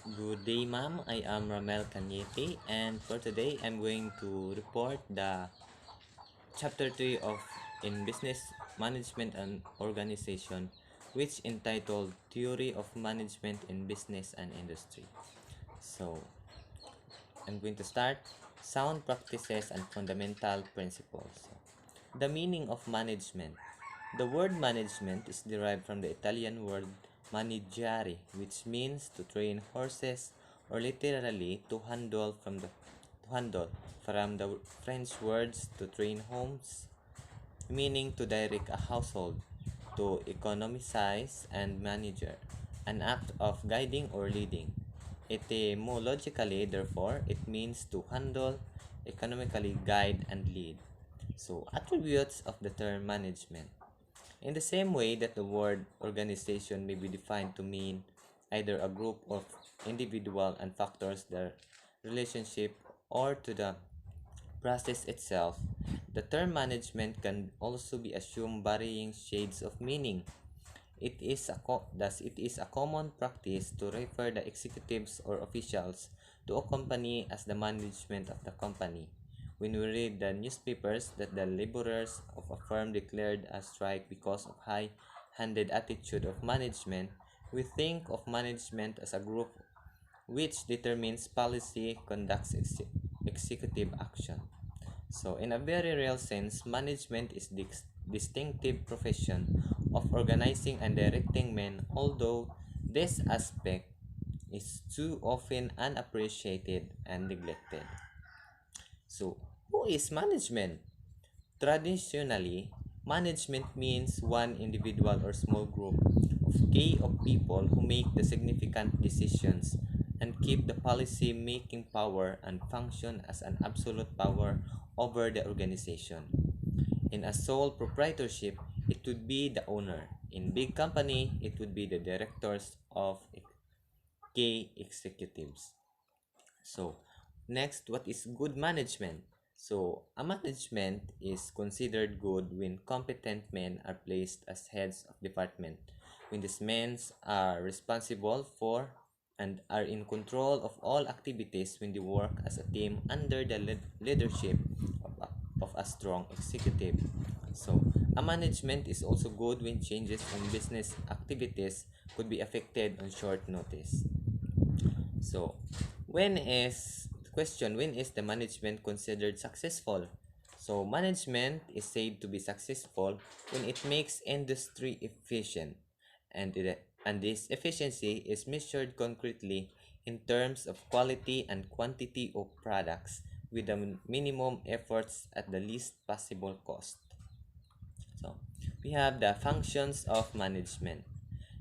Good day, ma'am. I am Ramel Cañete, and for today, I'm going to report the chapter 3 of in Business Management and Organization, which entitled Theory of Management in Business and Industry. So, I'm going to start sound practices and fundamental principles. The meaning of management. The word management is derived from the Italian word maneggiare, which means to train horses or literally to handle from the French words to train homes, meaning to direct a household, to economize and manage, an act of guiding or leading. Etymologically, therefore, it means to handle, economically guide and lead. So, attributes of the term management. In the same way that the word organization may be defined to mean either a group of individual and factors, their relationship, or to the process itself, the term management can also be assumed varying shades of meaning. Thus, it is a common practice to refer the executives or officials to a company as the management of the company. When we read the newspapers that the laborers of a firm declared a strike because of high-handed attitude of management, we think of management as a group which determines policy, conducts executive action. So, in a very real sense, management is the distinctive profession of organizing and directing men, although this aspect is too often unappreciated and neglected. So, who is management? Traditionally, management means one individual or small group of people who make the significant decisions and keep the policy making power and function as an absolute power over the organization. In a sole proprietorship, it would be the owner. In big company, it would be the directors of key executives. So, next, what is good management? So, a management is considered good when competent men are placed as heads of department, when these men are responsible for and are in control of all activities, when they work as a team under the leadership of a strong executive. So, a management is also good when changes in business activities could be affected on short notice. So, when is the management considered successful? So, management is said to be successful when it makes industry efficient, and this efficiency is measured concretely in terms of quality and quantity of products with the minimum efforts at the least possible cost. So, we have the functions of management.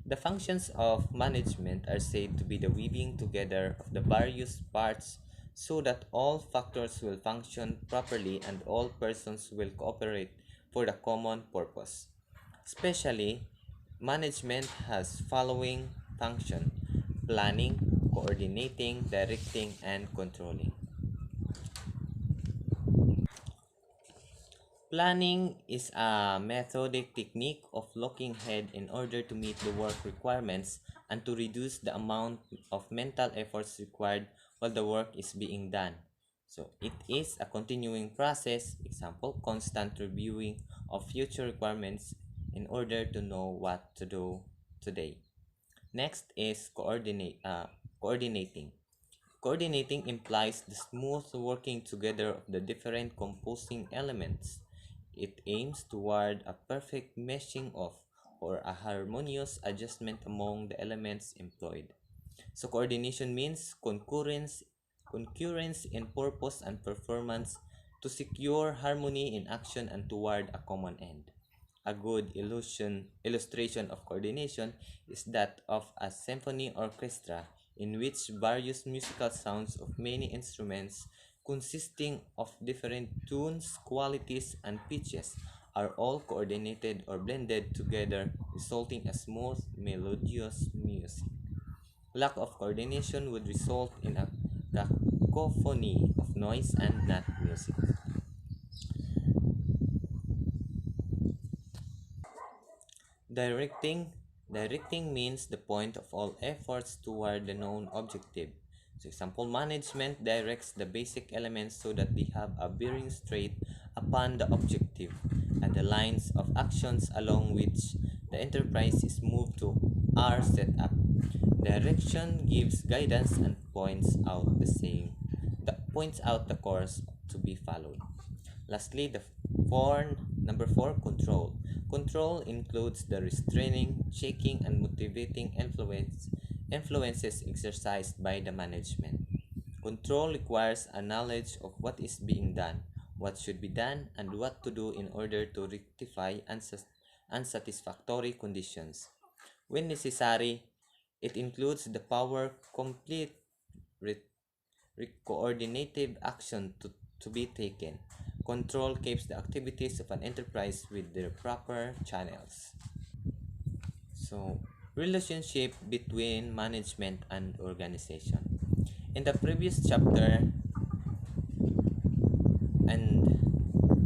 The functions of management are said to be the weaving together of the various parts so that all factors will function properly and all persons will cooperate for the common purpose. Especially, management has following function: planning, coordinating, directing, and controlling. Planning is a methodic technique of looking ahead in order to meet the work requirements and to reduce the amount of mental efforts required while the work is being done. So it is a continuing process, example, constant reviewing of future requirements in order to know what to do today. Next is coordinating. Coordinating implies the smooth working together of the different composing elements. It aims toward a perfect meshing of or a harmonious adjustment among the elements employed. So coordination means concurrence in purpose and performance to secure harmony in action and toward a common end. A good illustration of coordination is that of a symphony orchestra in which various musical sounds of many instruments consisting of different tunes, qualities, and pitches are all coordinated or blended together, resulting in smooth, melodious music. Lack of coordination would result in a cacophony of noise and not music. Directing. Directing means the point of all efforts toward the known objective. So example, management directs the basic elements so that they have a bearing straight upon the objective and the lines of actions along which the enterprise is moved to are set up. Direction gives guidance and points out the course to be followed. Lastly, number four, control. Control includes the restraining, checking, and motivating influences exercised by the management. Control requires a knowledge of what is being done, what should be done, and what to do in order to rectify unsatisfactory conditions. When necessary, it includes the power complete coordinated action to be taken. Control keeps the activities of an enterprise with their proper channels. So, relationship between management and organization. In the previous chapter and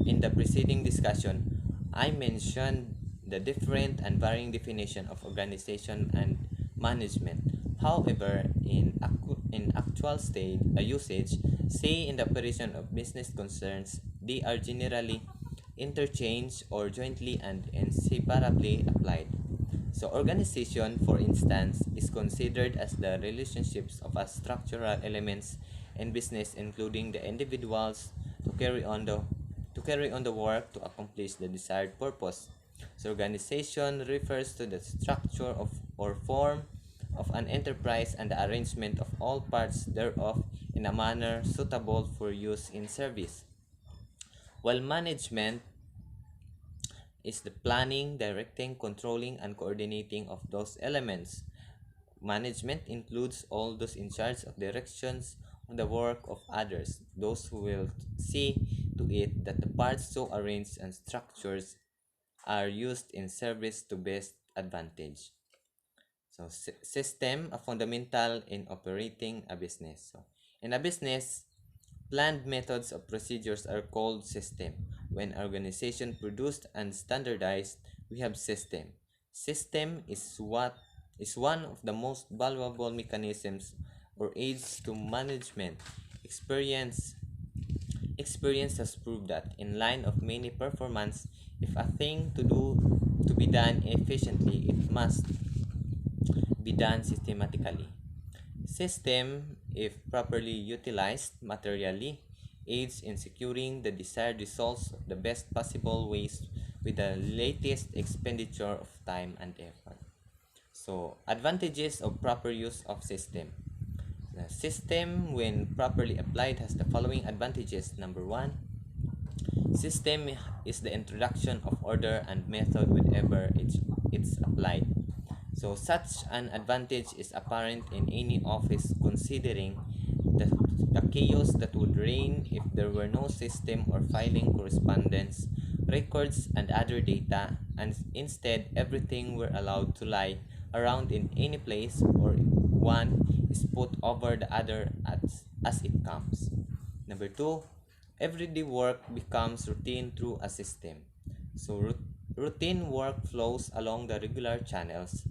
in the preceding discussion, I mentioned the different and varying definition of organization and management. However, in actual state usage, say in the operation of business concerns, they are generally interchanged or jointly and inseparably applied. So, organization, for instance, is considered as the relationships of a structural elements in business, including the individuals to carry on the work to accomplish the desired purpose. So, organization refers to the structure of or form of an enterprise and the arrangement of all parts thereof in a manner suitable for use in service. While management is the planning, directing, controlling, and coordinating of those elements. Management includes all those in charge of directions of the work of others, those who will see to it that the parts so arranged and structures are used in service to best advantage. So, system, a fundamental in operating a business. So, in a business, planned methods of procedures are called system. When organization produced and standardized, we have system. System is one of the most valuable mechanisms or aids to management. Experience experience has proved that in line of many performance, if a thing to be done efficiently, it must be done systematically. System, if properly utilized materially, aids in securing the desired results of the best possible ways with the latest expenditure of time and effort. So, advantages of proper use of system. The system, when properly applied, has the following advantages. Number one, system is the introduction of order and method whenever it's applied. So such an advantage is apparent in any office considering the, the chaos that would reign if there were no system or filing correspondence, records, and other data, and instead everything were allowed to lie around in any place or one is put over the other as it comes. Number two, everyday work becomes routine through a system. So routine work flows along the regular channels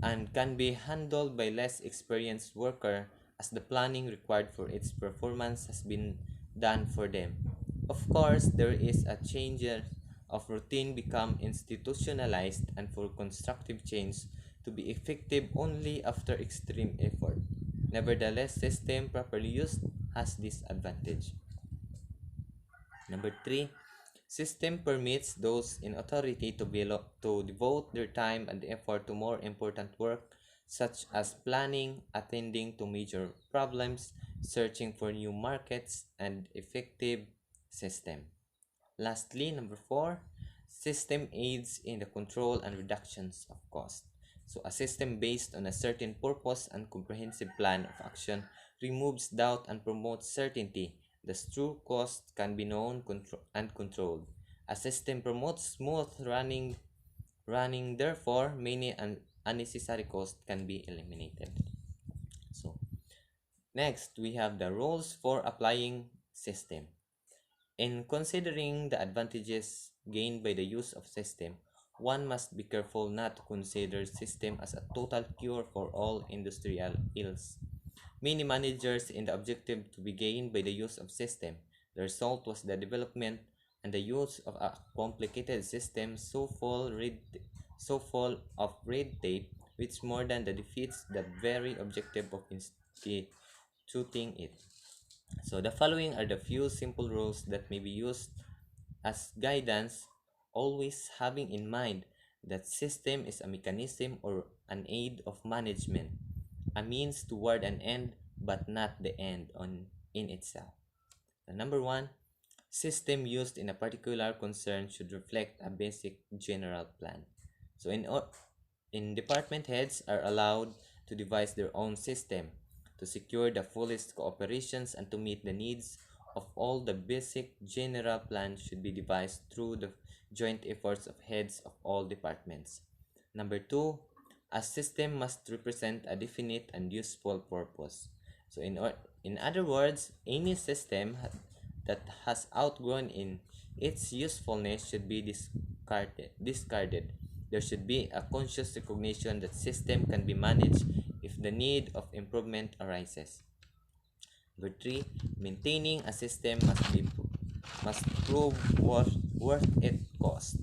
and can be handled by less experienced worker as the planning required for its performance has been done for them. Of course, there is a change of routine become institutionalized and for constructive change to be effective only after extreme effort. Nevertheless, system properly used has this advantage. Number three, system permits those in authority to devote their time and effort to more important work such as planning, attending to major problems, searching for new markets, and effective system. Lastly, number four, system aids in the control and reductions of cost. So, a system based on a certain purpose and comprehensive plan of action removes doubt and promotes certainty. The true cost can be known and controlled. A system promotes smooth running, therefore, many unnecessary costs can be eliminated. So, next, we have the rules for applying system. In considering the advantages gained by the use of system, one must be careful not to consider system as a total cure for all industrial ills. Many managers in the objective to be gained by the use of system. The result was the development and the use of a complicated system so full of red tape, which more than the defeats the very objective of instituting it. So the following are the few simple rules that may be used as guidance, always having in mind that system is a mechanism or an aid of management, a means toward an end but not the end on in itself. The number one, system used in a particular concern should reflect a basic general plan. So in department heads are allowed to devise their own system to secure the fullest cooperations and to meet the needs of all. The basic general plan should be devised through the joint efforts of heads of all departments. Number two, a system must represent a definite and useful purpose. So in other words, any system that has outgrown in its usefulness should be discarded. There should be a conscious recognition that system can be managed if the need of improvement arises. Number three, maintaining a system must prove worth its cost.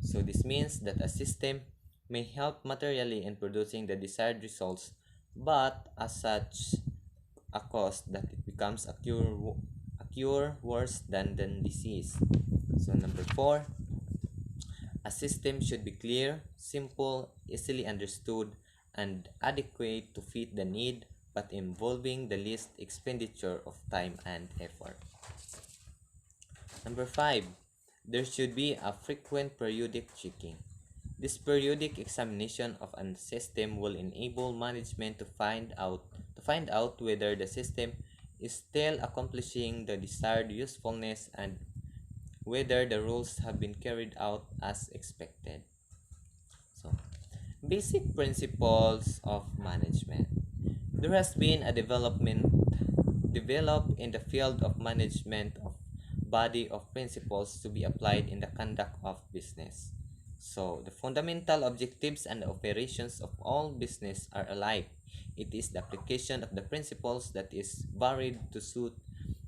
So this means that a system may help materially in producing the desired results, but as such a cost that it becomes a cure worse than disease. So number four, a system should be clear, simple, easily understood, and adequate to fit the need, but involving the least expenditure of time and effort. Number five, there should be a frequent periodic checking. This periodic examination of a system will enable management to find out whether the system is still accomplishing the desired usefulness and whether the rules have been carried out as expected. So, basic principles of management. There has been a developed in the field of management of body of principles to be applied in the conduct of business. So, the fundamental objectives and operations of all business are alike. It is the application of the principles that is varied to suit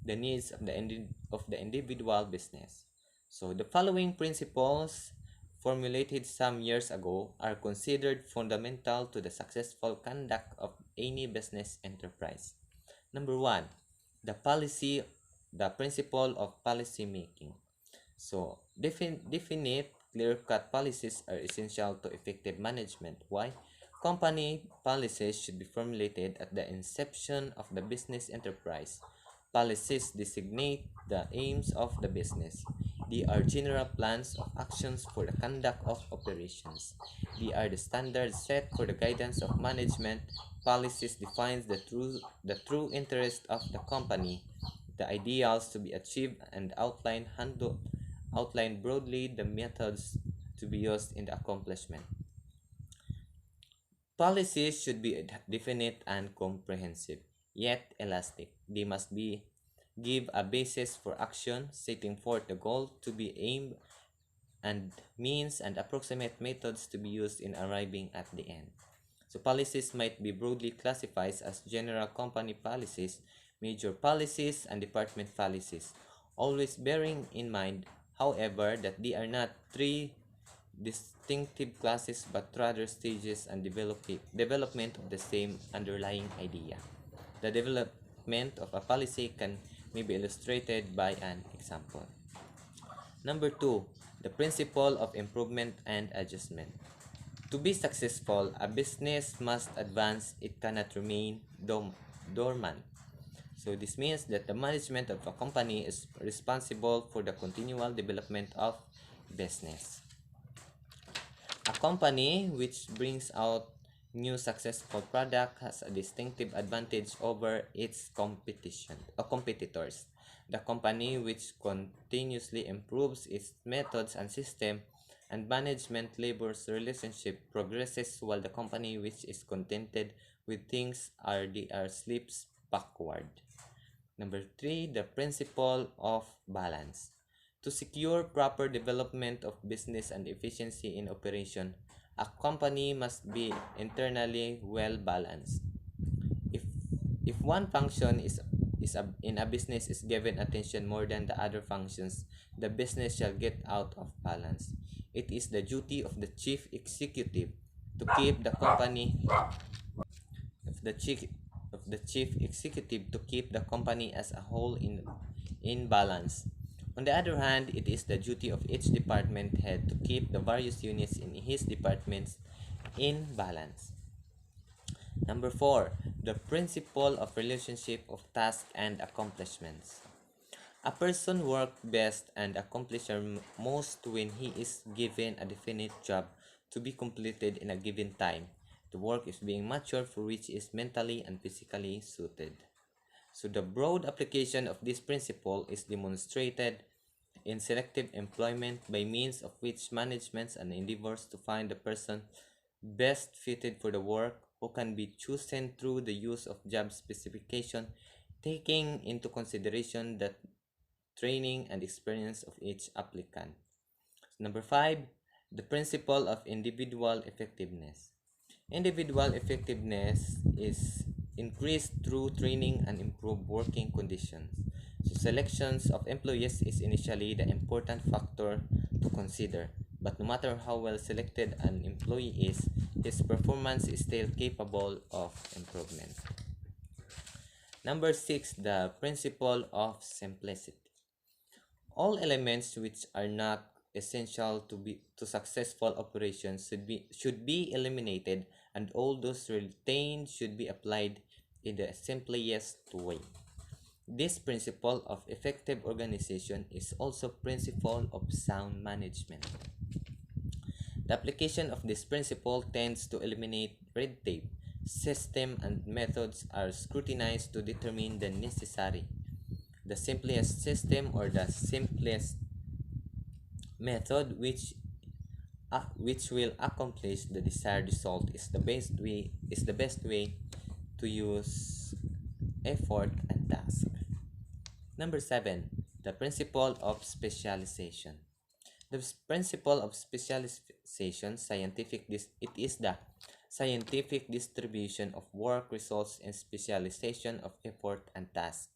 the needs of the individual business. So, the following principles formulated some years ago are considered fundamental to the successful conduct of any business enterprise. Number one, the policy, the principle of policy making. So, definite, clear-cut policies are essential to effective management. Why? Company policies should be formulated at the inception of the business enterprise. Policies designate the aims of the business. They are general plans of actions for the conduct of operations. They are the standards set for the guidance of management. Policies defines the true interest of the company, the ideals to be achieved, and outline broadly the methods to be used in the accomplishment. Policies should be definite and comprehensive, yet elastic. They must give a basis for action, setting forth the goal to be aimed and means and approximate methods to be used in arriving at the end. So policies might be broadly classified as general company policies, major policies, and department policies, always bearing in mind, however, that they are not three distinctive classes but rather stages and development of the same underlying idea. The development of a policy may be illustrated by an example. Number two, the principle of improvement and adjustment. To be successful, a business must advance, it cannot remain dormant. So this means that the management of a company is responsible for the continual development of business. A company which brings out new successful product has a distinctive advantage over its competitors. The company which continuously improves its methods and system and management labor's relationship progresses, while the company which is contented with things they are slips backward. Number three, the principle of balance. To secure proper development of business and efficiency in operation, a company must be internally well balanced. If if one function in a business is given attention more than the other functions, the business shall get out of balance. It is the duty of the chief executive to keep the company of the chief executive to keep the company as a whole in balance. On the other hand, it is the duty of each department head to keep the various units in his departments in balance. Number 4, the principle of relationship of task and accomplishments. A person works best and accomplishes most when he is given a definite job to be completed in a given time. The work is being matured for which is mentally and physically suited. So the broad application of this principle is demonstrated in selective employment, by means of which managements and endeavors to find the person best fitted for the work, who can be chosen through the use of job specification, taking into consideration the training and experience of each applicant. Number 5, the principle of individual effectiveness. Individual effectiveness is increased through training and improved working conditions. So selections of employees is initially the important factor to consider, but no matter how well selected an employee is, his performance is still capable of improvement. Number 6, the principle of simplicity. All elements which are not essential to successful operations should be eliminated, and all those retained should be applied in the simplest way. This principle of effective organization is also principle of sound management. The application of this principle tends to eliminate red tape. System and methods are scrutinized to determine the simplest system or the simplest method which will accomplish the desired result is the best way to use effort and task. Number 7, the principle of specialization. The principle of specialization it is the scientific distribution of work results in specialization of effort and task.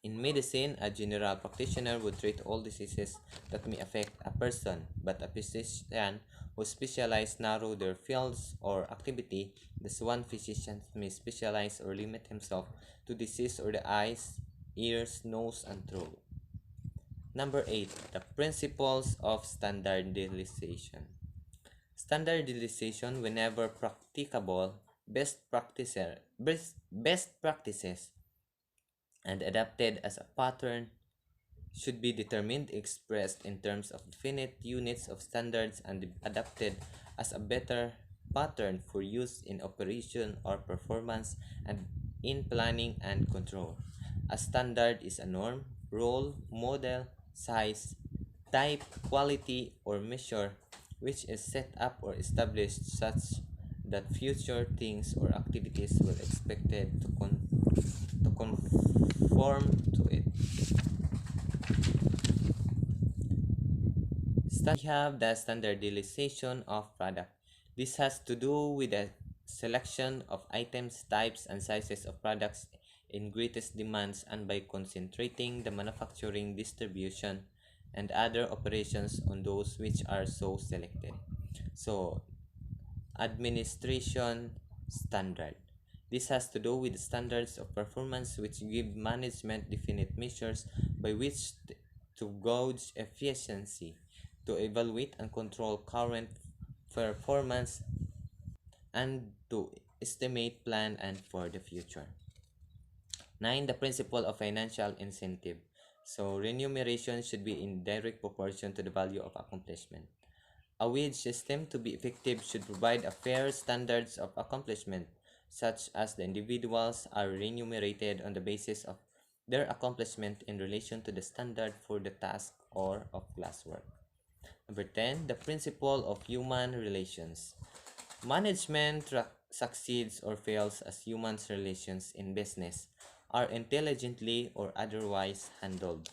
In medicine, a general practitioner would treat all diseases that may affect a person, but a physician who specializes narrow their fields or activity. Thus, one physician may specialize or limit himself to disease of the eyes, ears, nose, and throat. Number 8, the principles of standardization. Standardization, whenever practicable, best practices and adapted as a pattern should be determined, expressed in terms of definite units of standards, and adapted as a better pattern for use in operation or performance and in planning and control. A standard is a norm, rule, model, size, type, quality, or measure which is set up or established such that future things or activities will expected to conform to it. We have the standardization of product. This has to do with the selection of items, types, and sizes of products in greatest demands, and by concentrating the manufacturing, distribution, and other operations on those which are so selected. So, administration standard. This has to do with standards of performance which give management definite measures by which to gauge efficiency, to evaluate and control current performance, and to estimate, plan, and for the future. 9. The principle of financial incentive. So, remuneration should be in direct proportion to the value of accomplishment. A wage system, to be effective, should provide a fair standards of accomplishment, such as the individuals are remunerated on the basis of their accomplishment in relation to the standard for the task or of classwork. Number 10, the principle of human relations. Management succeeds or fails as human relations in business are intelligently or otherwise handled.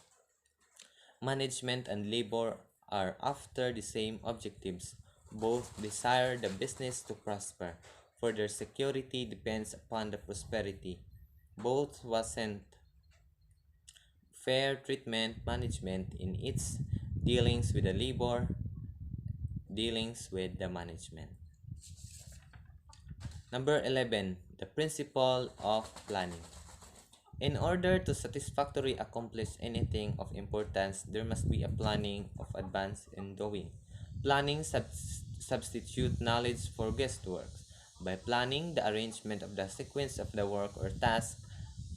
Management and labor are after the same objectives. Both desire the business to prosper, for their security depends upon the prosperity. Both wasn't fair treatment management in its dealings with the labor, dealings with the management. Number 11, the principle of planning. In order to satisfactorily accomplish anything of importance, there must be a planning of advance in doing. Planning substitute knowledge for guesswork. By planning, the arrangement of the sequence of the work or task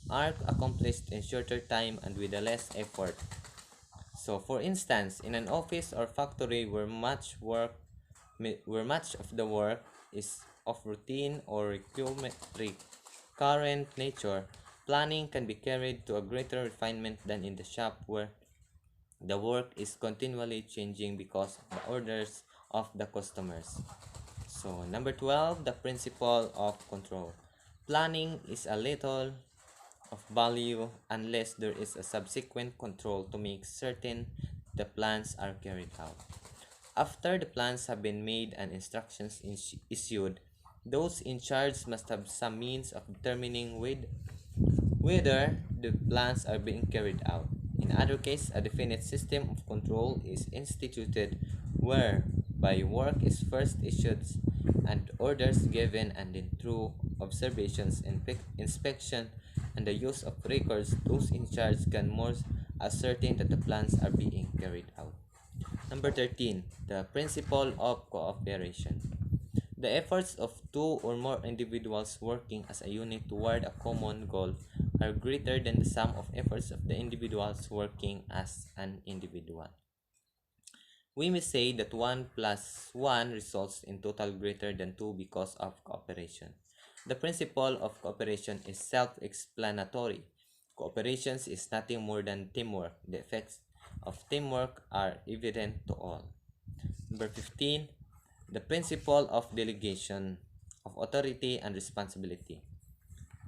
are accomplished in shorter time and with less effort. So, for instance, in an office or factory where much of the work is of routine or recurrent nature, planning can be carried to a greater refinement than in the shop where the work is continually changing because of the orders of the customers. So, number 12, the principle of control. Planning is a little of value unless there is a subsequent control to make certain the plans are carried out. After the plans have been made and instructions issued, those in charge must have some means of determining whether the plans are being carried out. In other cases, a definite system of control is instituted whereby work is first issued and orders given, and then through observations, inspection, and the use of records, those in charge can more ascertain that the plans are being carried out. Number 13, the principle of cooperation. The efforts of two or more individuals working as a unit toward a common goal are greater than the sum of efforts of the individuals working as an individual. We may say that 1 plus 1 results in total greater than 2 because of cooperation. The principle of cooperation is self-explanatory. Cooperation is nothing more than teamwork. The effects of teamwork are evident to all. Number 15, the principle of delegation of authority and responsibility.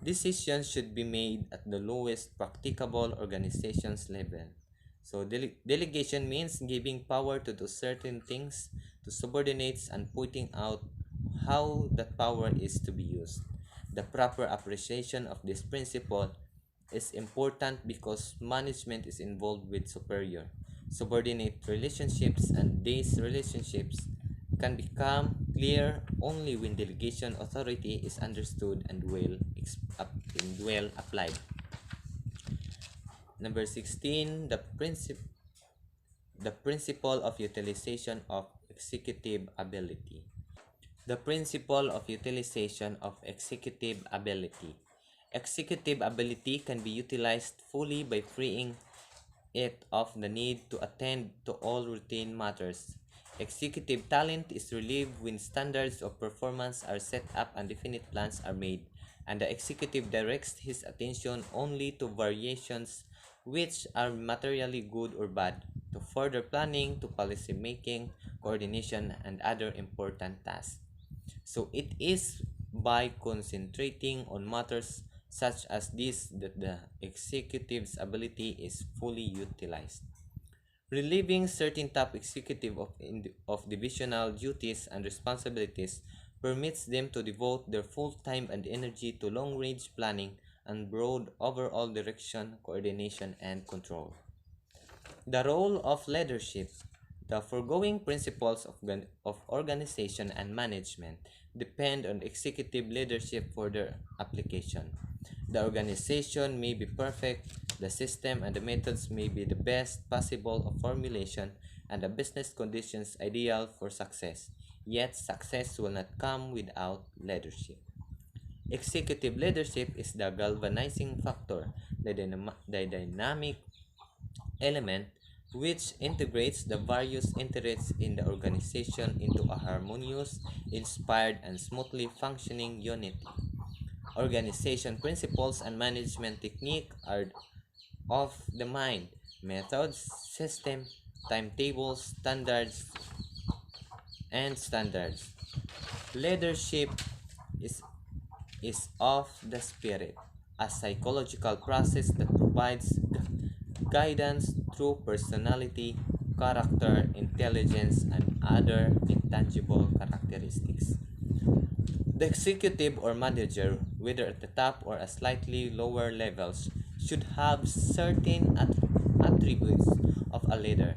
Decisions should be made at the lowest practicable organization's level. So delegation means giving power to do certain things to subordinates and pointing out how that power is to be used. The proper appreciation of this principle is important because management is involved with superior, subordinate relationships, and these relationships can become clear only when delegation authority is understood and well applied. Number 16, the principle of utilization of executive ability. The principle of utilization of executive ability. Executive ability can be utilized fully by freeing it of the need to attend to all routine matters. Executive talent is relieved when standards of performance are set up and definite plans are made, and the executive directs his attention only to variations which are materially good or bad, to further planning, to policy making, coordination, and other important tasks. So it is by concentrating on matters such as this that the executive's ability is fully utilized. Relieving certain top executive of divisional duties and responsibilities permits them to devote their full time and energy to long-range planning and broad overall direction, coordination, and control. The role of leadership. The foregoing principles of organization and management depend on executive leadership for their application. The organization may be perfect, the system and the methods may be the best possible of formulation, and the business conditions ideal for success. Yet success will not come without leadership. Executive leadership is the galvanizing factor, the dynamic element which integrates the various interests in the organization into a harmonious, inspired, and smoothly functioning unity. Organization principles and management technique are of the mind, methods, system, timetables, standards. Leadership is, is of the spirit, a psychological process that provides guidance through personality, character, intelligence, and other intangible characteristics. The executive or manager, whether at the top or a slightly lower levels, should have certain attributes of a leader,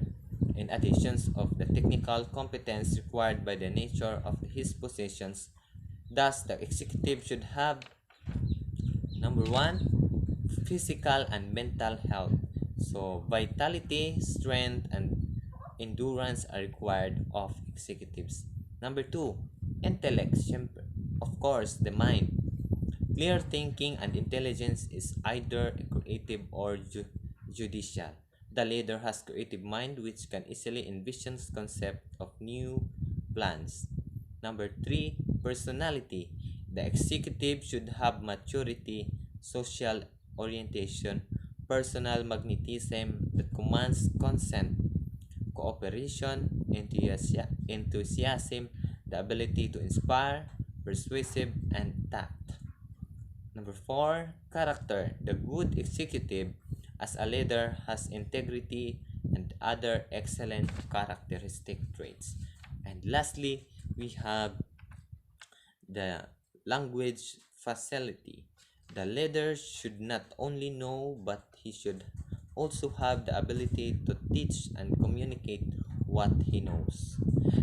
in addition of the technical competence required by the nature of his positions. Thus, the executive should have number one, physical and mental health. So, vitality, strength, and endurance are required of executives. Number two, intellect. Syempre, of course, the mind. Clear thinking and intelligence is either creative or judicial. The leader has creative mind which can easily envision concept of new plans. Number three, personality. The executive should have maturity, social orientation, personal magnetism that commands consent, cooperation, enthusiasm, the ability to inspire, persuasive, and tact. Number four, character. The good executive as a leader has integrity and other excellent characteristic traits. And lastly, we have the language facility. The leader should not only know, but he should also have the ability to teach and communicate what he knows.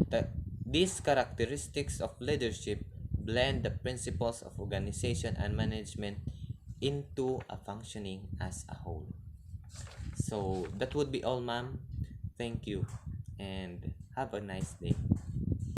The, these characteristics of leadership blend the principles of organization and management into a functioning as a whole. So that would be all, ma'am. Thank you and have a nice day.